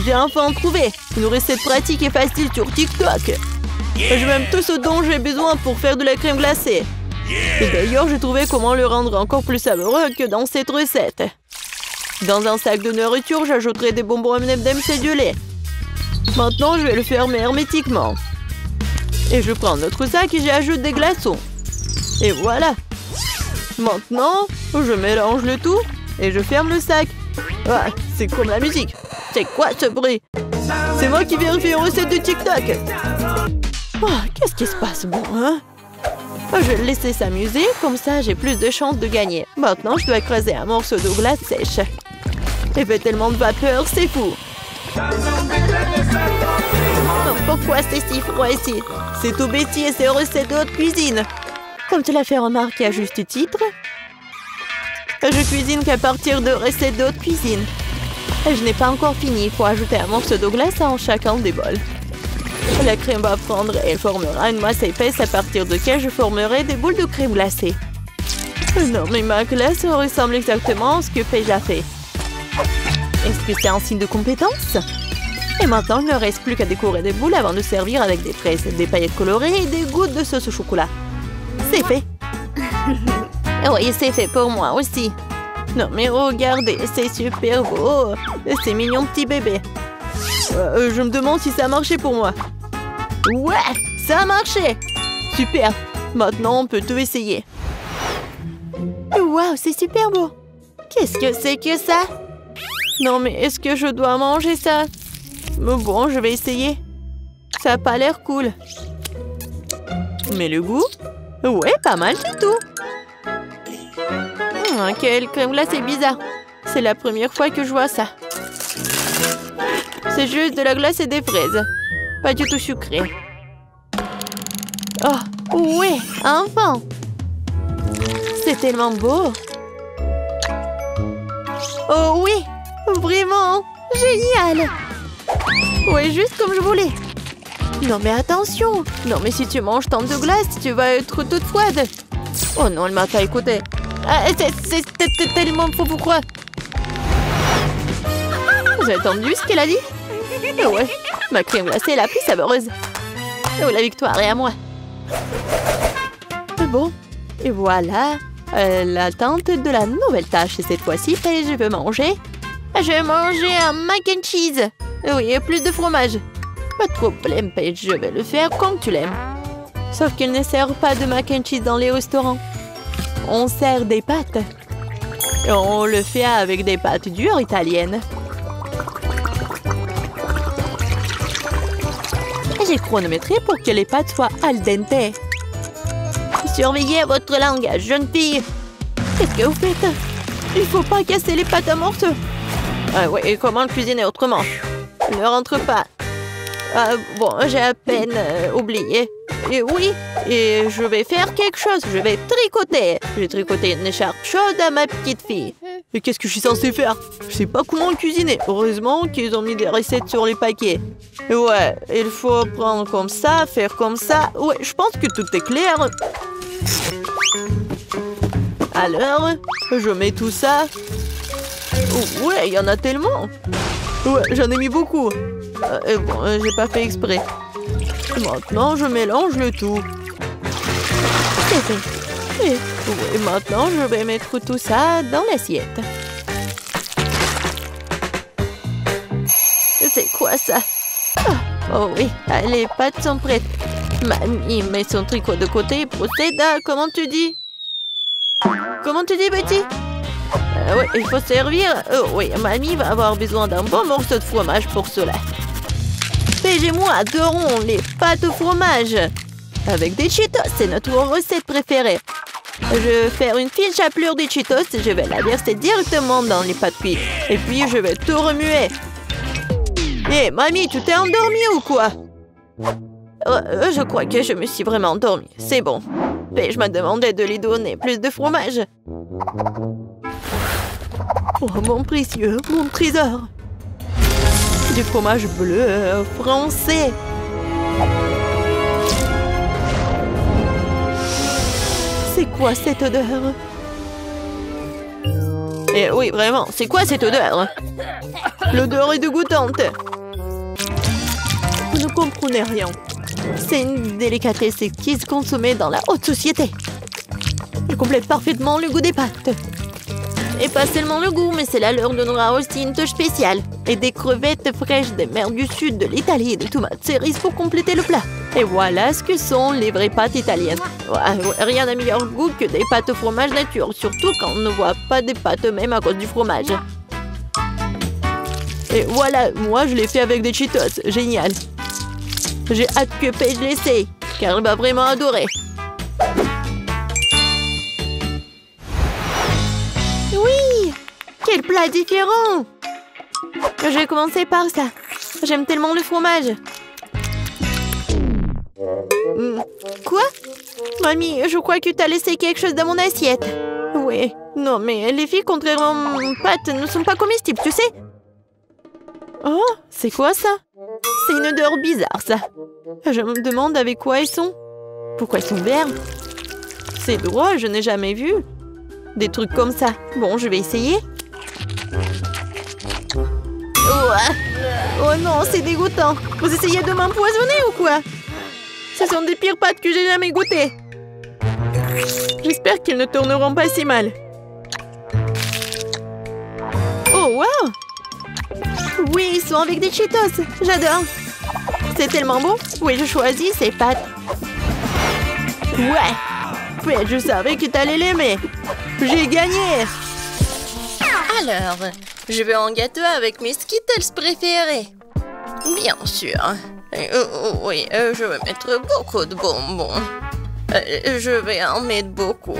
J'ai enfin trouvé une recette pratique et facile sur TikTok. Je même tout ce dont j'ai besoin pour faire de la crème glacée. Et d'ailleurs, j'ai trouvé comment le rendre encore plus savoureux que dans cette recette. Dans un sac de nourriture, j'ajouterai des bonbons M&M's et du lait. Maintenant, je vais le fermer hermétiquement. Et je prends notre sac et j'y ajoute des glaçons. Et voilà. Maintenant, je mélange le tout et je ferme le sac. Ah, c'est comme la musique. C'est quoi ce bruit? C'est moi qui vérifie une recette de TikTok. Oh, qu'est-ce qui se passe bon, hein? Je vais le laisser s'amuser, comme ça j'ai plus de chances de gagner. Maintenant, je dois écraser un morceau de glace sèche. Il fait tellement de vapeur, c'est fou. Oh, pourquoi c'est si froid ici? C'est tout Betty et ses recettes de haute cuisine. Comme tu l'as fait remarquer à juste titre, je cuisine qu'à partir de recettes de haute cuisine. Je n'ai pas encore fini, il faut ajouter un morceau de glace en chacun des bols. La crème va prendre et formera une masse épaisse à partir de laquelle je formerai des boules de crème glacée. Non, mais ma glace ressemble exactement à ce que Paige a fait. Est-ce que c'est un signe de compétence? Et maintenant, il ne reste plus qu'à décorer des boules avant de servir avec des fraises, des paillettes colorées et des gouttes de sauce au chocolat. C'est fait. Oui, c'est fait pour moi aussi. Non, mais regardez, c'est super beau. C'est mignon petit bébé. Je me demande si ça a marché pour moi. Ouais, ça a marché. Super. Maintenant, on peut tout essayer. Waouh, c'est super beau. Qu'est-ce que c'est que ça? Non, mais est-ce que je dois manger ça? Bon, je vais essayer. Ça n'a pas l'air cool. Mais le goût? Ouais, pas mal du tout. Quelle crème glacée bizarre. C'est la première fois que je vois ça. C'est juste de la glace et des fraises. Pas du tout sucré. Oh, oui, enfin. C'est tellement beau. Oh oui, vraiment, génial. Ouais, juste comme je voulais. Non mais attention. Non mais si tu manges tant de glace, tu vas être toute froide. Oh non, elle m'a pas écouté. Ah, c'est tellement faux, pourquoi? Vous avez entendu ce qu'elle a dit? Oh ouais, ma crème glacée est la plus savoureuse. Oh, la victoire est à moi. Bon, et voilà, L'attente de la nouvelle tâche. Et cette fois-ci, je veux manger. Je vais manger un mac and cheese. Oui, et plus de fromage. Pas de problème, Paige, je vais le faire comme tu l'aimes. Sauf qu'il ne sert pas de mac and cheese dans les restaurants. On sert des pâtes. Et on le fait avec des pâtes dures italiennes. J'ai chronométré pour que les pâtes soient al dente. Surveillez votre langage, jeune fille. Qu'est-ce que vous faites? Il faut pas casser les pâtes à morceaux. Ah ouais, et comment le cuisiner autrement? Ne rentre pas. Bon, j'ai à peine oublié. Et oui, et je vais faire quelque chose. Je vais tricoter. J'ai tricoté une écharpe chaude à ma petite fille. Mais qu'est-ce que je suis censée faire? Je sais pas comment cuisiner. Heureusement qu'ils ont mis des recettes sur les paquets. Ouais, il faut prendre comme ça, faire comme ça. Ouais, je pense que tout est clair. Alors, je mets tout ça. Oh, ouais, il y en a tellement. Ouais, j'en ai mis beaucoup. Bon, j'ai pas fait exprès. Maintenant, je mélange le tout. C'est fait. Et maintenant, je vais mettre tout ça dans l'assiette. C'est quoi ça? Oh oui, les pâtes sont prêtes. Mamie met son tricot de côté et procède à... Comment tu dis? Comment tu dis, Betty? Oui, il faut servir. Oui, Mamie va avoir besoin d'un bon morceau de fromage pour cela. Paige et moi adorons les pâtes au fromage. Avec des Cheetos, c'est notre recette préférée. Je vais faire une fine chapelure de Cheetos et je vais la verser directement dans les pâtes cuites. Et puis, je vais tout remuer. Hé, Mamie, tu t'es endormie ou quoi? Je crois que je me suis vraiment endormie. C'est bon. Paige m'a demandé de lui donner plus de fromage. Oh, mon précieux, mon trésor. Du fromage bleu français. C'est quoi cette odeur? Eh oui, vraiment, c'est quoi cette odeur? L'odeur est dégoûtante. Vous ne comprenez rien. C'est une délicatesse exquise consommée dans la haute société. Elle complète parfaitement le goût des pâtes. Et pas seulement le goût, mais cela leur donnera aussi une touche spéciale. Et des crevettes fraîches des mers du sud de l'Italie et des tomates cerises pour compléter le plat. Et voilà ce que sont les vraies pâtes italiennes. Ouais, rien n'a meilleur goût que des pâtes au fromage nature, surtout quand on ne voit pas des pâtes eux-mêmes à cause du fromage. Et voilà, moi je l'ai fait avec des Cheetos. Génial. J'ai hâte que Paige l'essaye, car elle va vraiment adorer. Oui! Quel plat différent! Je vais commencer par ça. J'aime tellement le fromage. Quoi? Mamie, je crois que tu as laissé quelque chose dans mon assiette. Oui. Non, mais les filles, contrairement aux pâtes, ne sont pas comestibles, tu sais? Oh, c'est quoi ça? C'est une odeur bizarre, ça. Je me demande avec quoi ils sont. Pourquoi ils sont verts? C'est drôle, je n'ai jamais vu. Des trucs comme ça. Bon, je vais essayer. Oh non, c'est dégoûtant. Vous essayez de m'empoisonner ou quoi? Ce sont des pires pâtes que j'ai jamais goûtées. J'espère qu'ils ne tourneront pas si mal. Oh, wow! Oui, ils sont avec des Cheetos. J'adore. C'est tellement bon. Oui, je choisis ces pâtes. Ouais. Je savais que t'allais l'aimer. J'ai gagné. Alors, je veux un gâteau avec mes Skittles préférés. Bien sûr. Oui, je vais mettre beaucoup de bonbons. Je vais en mettre beaucoup.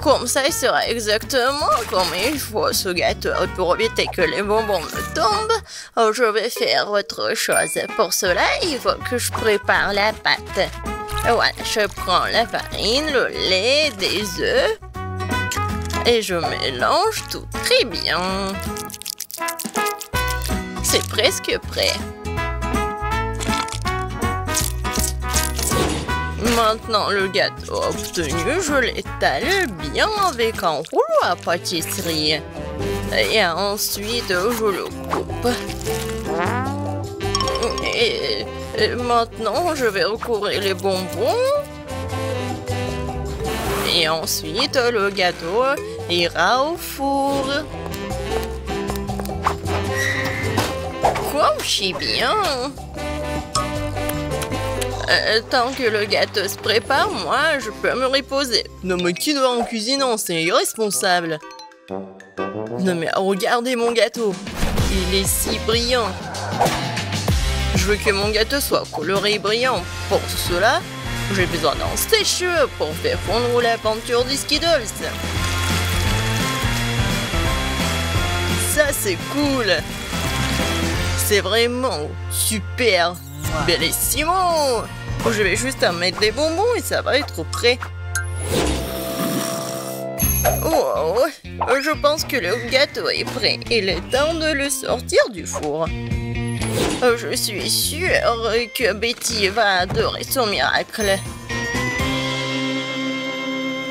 Comme ça, il sera exactement comme il faut ce gâteau. Pour éviter que les bonbons me tombent, je vais faire autre chose. Pour cela, il faut que je prépare la pâte. Voilà, je prends la farine, le lait, des œufs. Et je mélange tout très bien. C'est presque prêt. Maintenant, le gâteau obtenu, je l'étale bien avec un rouleau à pâtisserie. Et ensuite, je le coupe. Et maintenant, je vais recouvrir les bonbons. Et ensuite, le gâteau ira au four. Couchez bien. Tant que le gâteau se prépare, moi, je peux me reposer. Non, mais qui doit en cuisinant? C'est irresponsable. Non, mais regardez mon gâteau. Il est si brillant. Je veux que mon gâteau soit coloré et brillant. Pour cela, j'ai besoin d'un sèche-cheveux pour faire fondre la peinture du Skittles. Ça, c'est cool. C'est vraiment super. Bellissimo. Je vais juste en mettre des bonbons et ça va être prêt. Oh, je pense que le gâteau est prêt. Il est temps de le sortir du four. Je suis sûre que Betty va adorer son miracle.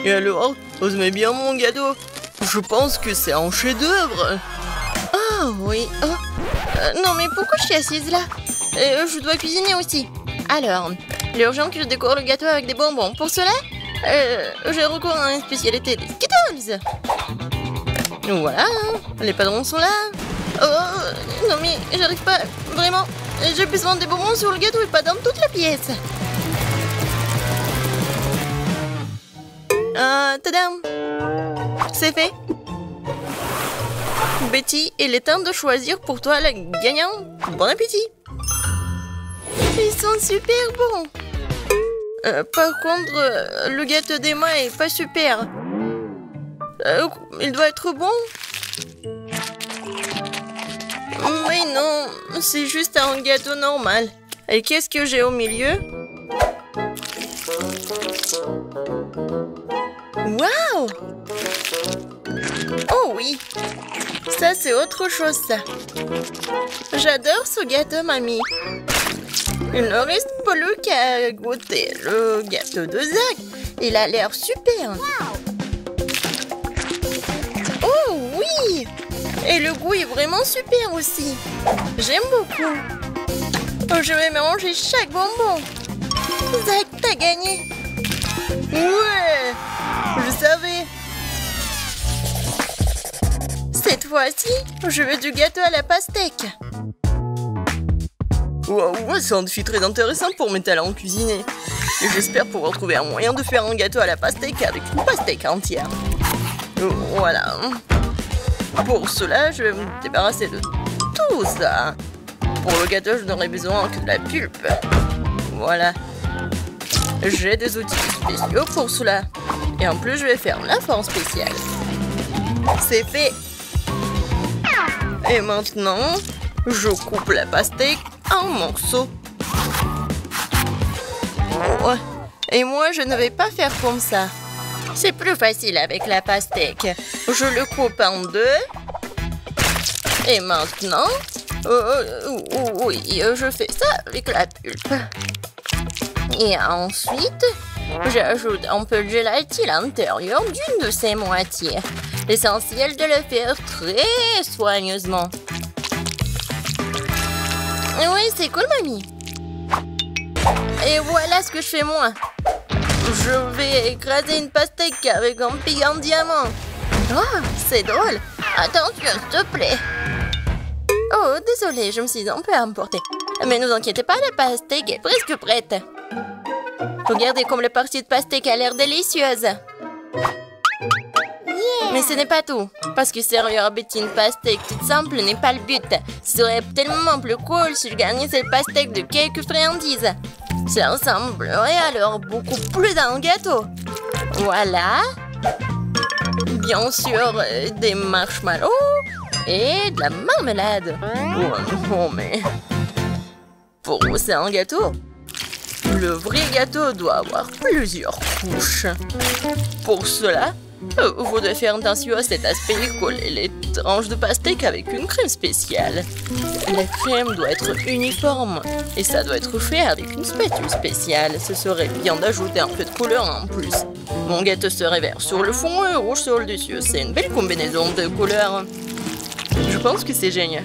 Et alors, vous aimez bien mon gâteau? Je pense que c'est un chef-d'œuvre. Oh oui. Oh. Non mais pourquoi je suis assise là? Je dois cuisiner aussi. Alors, il est urgent que je décore le gâteau avec des bonbons. Pour cela, j'ai recours à une spécialité des Skittles. Voilà, les padrons sont là. Oh, non mais j'arrive pas, vraiment. J'ai besoin des bonbons sur le gâteau et pas dans toute la pièce. Tadam! C'est fait. Betty, il est temps de choisir pour toi la gagnante. Bon appétit! Ils sont super bons. Par contre, le gâteau d'Emma est pas super. Il doit être bon. Mais non, c'est juste un gâteau normal. Et qu'est-ce que j'ai au milieu? Waouh! Oh oui! Ça, c'est autre chose, ça. J'adore ce gâteau, mamie. Il ne reste plus qu'à goûter le gâteau de Zach. Il a l'air super. Oh oui! Et le goût est vraiment super aussi. J'aime beaucoup. Je vais manger chaque bonbon. Zach, t'as gagné. Ouais! Je savais. Cette fois-ci, je veux du gâteau à la pastèque. Wow, c'est un défi très intéressant pour mes talents cuisinés. Et j'espère pouvoir trouver un moyen de faire un gâteau à la pastèque avec une pastèque entière. Voilà. Pour cela, je vais me débarrasser de tout ça. Pour le gâteau, je n'aurai besoin que de la pulpe. Voilà. J'ai des outils spéciaux pour cela. Et en plus, je vais faire la forme spéciale. C'est fait. Et maintenant, je coupe la pastèque en morceaux. Oh. Et moi, je ne vais pas faire comme ça. C'est plus facile avec la pastèque. Je le coupe en deux. Et maintenant, oui, je fais ça avec la pulpe. Et ensuite, j'ajoute un peu de gélatine à l'intérieur d'une de ces moitiés. L'essentiel de le faire très soigneusement. Oui, c'est cool, mamie. Et voilà ce que je fais moi. Je vais écraser une pastèque avec un pic en diamant. Oh, c'est drôle. Attention, s'il te plaît. Oh, désolée, je me suis un peu emportée. Mais ne vous inquiétez pas, la pastèque est presque prête. Regardez comme la partie de pastèque a l'air délicieuse. Mais ce n'est pas tout. Parce que servir à Betty une pastèque toute simple n'est pas le but. Ce serait tellement plus cool si je gagnais cette pastèque de quelques friandises. Ça ressemblerait alors beaucoup plus à un gâteau. Voilà. Bien sûr, des marshmallows et de la marmelade. Oh non, mais... Pour vous, c'est un gâteau. Le vrai gâteau doit avoir plusieurs couches. Pour cela, vous devez faire attention à cet aspect et coller les tranches de pastèque avec une crème spéciale. La crème doit être uniforme et ça doit être fait avec une spatule spéciale. Ce serait bien d'ajouter un peu de couleur en plus. Mon gâteau serait vert sur le fond et rouge sur le dessus. C'est une belle combinaison de couleurs. Je pense que c'est génial.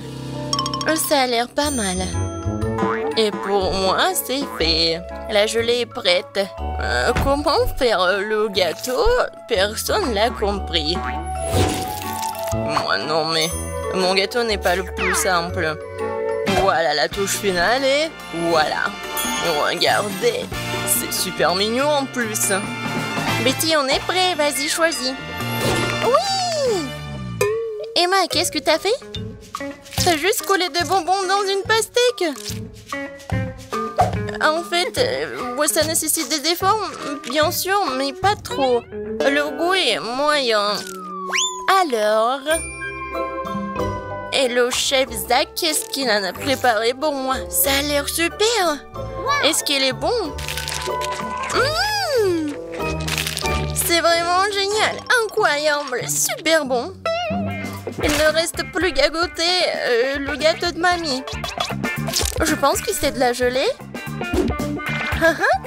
Ça a l'air pas mal. Et pour moi, c'est fait. La gelée est prête. Comment faire le gâteau? Personne l'a compris. Moi non, mais mon gâteau n'est pas le plus simple. Voilà la touche finale et voilà. Regardez, c'est super mignon en plus. Betty, on est prêt, vas-y, choisis. Oui! Emma, qu'est-ce que t'as fait? T'as juste collé des bonbons dans une pastèque. En fait, ça nécessite des efforts, bien sûr, mais pas trop. Le goût est moyen. Alors... Hello, chef Zach, qu'est-ce qu'il en a préparé pour moi? Ça a l'air super. Est-ce qu'il est bon? C'est vraiment génial, incroyable, super bon. Il ne reste plus qu'à goûter le gâteau de mamie. Je pense que c'est de la gelée.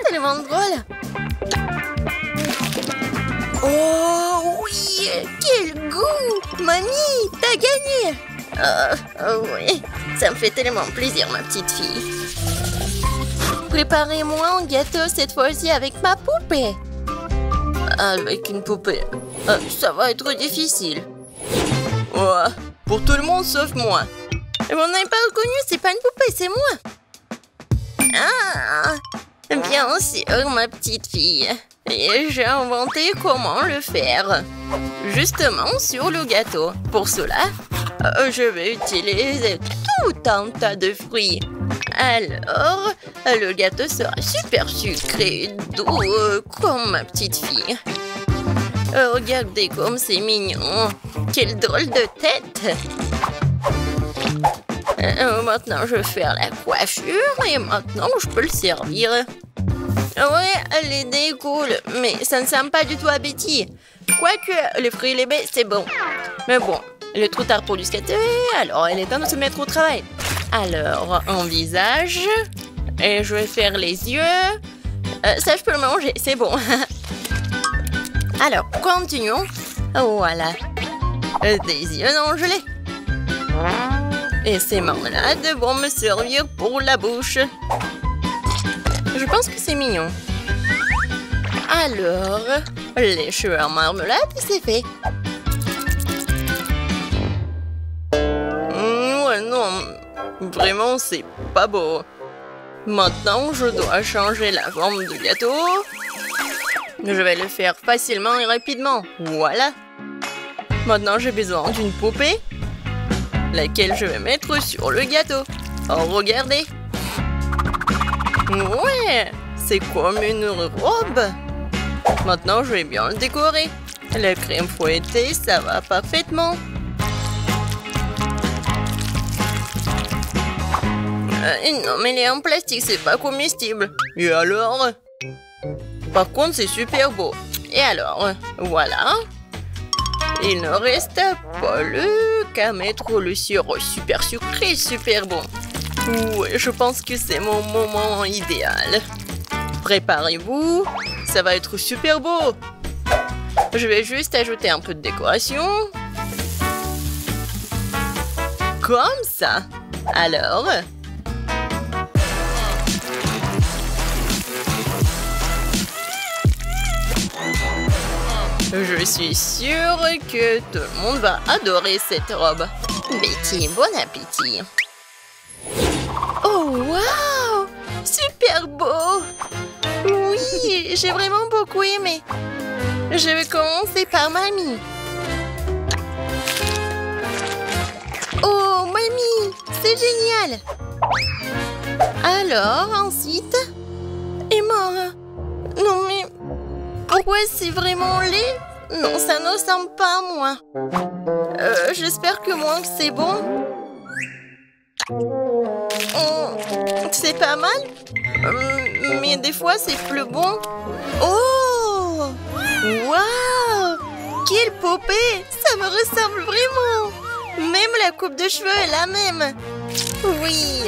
Tellement drôle. Oh oui, quel goût! Mamie, t'as gagné! Oui, ça me fait tellement plaisir, ma petite fille. Préparez-moi un gâteau cette fois-ci avec ma poupée. Avec une poupée, ça va être difficile. Ouais, pour tout le monde sauf moi. Vous n'avez pas reconnu, c'est pas une poupée, c'est moi. Ah, bien sûr, ma petite fille. Et j'ai inventé comment le faire. Justement sur le gâteau. Pour cela, je vais utiliser tout un tas de fruits. Alors, le gâteau sera super sucré, doux, comme ma petite fille. Regardez comme c'est mignon. Quelle drôle de tête. Maintenant, je vais faire la coiffure et maintenant, je peux le servir. Ouais, l'idée est cool, mais ça ne ressemble pas du tout à Betty. Quoique, les fruits et les baies, c'est bon. Mais bon, il est trop tard pour du skater, alors il est temps de se mettre au travail. Alors, un visage, et je vais faire les yeux. Ça, je peux le manger, c'est bon. Alors, continuons. Voilà. Des yeux dans le gelé. Et ces marmelades vont me servir pour la bouche. Je pense que c'est mignon. Alors, les cheveux en marmelade, c'est fait. Ouais, non, vraiment, c'est pas beau. Maintenant, je dois changer la forme du gâteau. Je vais le faire facilement et rapidement. Voilà. Maintenant, j'ai besoin d'une poupée, laquelle je vais mettre sur le gâteau. Oh, regardez. Ouais, c'est comme une robe. Maintenant, je vais bien le décorer. La crème fouettée, ça va parfaitement. Non, mais elle est en plastique, c'est pas comestible. Et alors? Par contre, c'est super beau. Et alors? Voilà. Il ne reste pas qu'à mettre le sirop super sucré, super bon. Ouais, je pense que c'est mon moment idéal. Préparez-vous, ça va être super beau. Je vais juste ajouter un peu de décoration. Comme ça. Alors... Je suis sûre que tout le monde va adorer cette robe. Betty, bon appétit. Oh, waouh! Super beau! Oui, j'ai vraiment beaucoup aimé. Je vais commencer par mamie. Oh, mamie, c'est génial! Alors, ensuite... Emma... Non, mais... Pourquoi c'est vraiment laid? Non, ça ne ressemble pas à moi. J'espère que moi, c'est bon. C'est pas mal. Mais des fois, c'est plus bon. Oh! Waouh! Quelle poupée! Ça me ressemble vraiment. Même la coupe de cheveux est la même. Oui.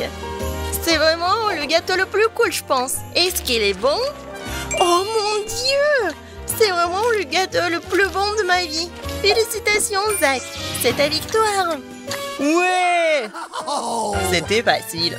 C'est vraiment le gâteau le plus cool, je pense. Est-ce qu'il est bon? Oh mon Dieu! C'est vraiment le gâteau le plus bon de ma vie. Félicitations, Zach. C'est ta victoire. Ouais! C'était facile.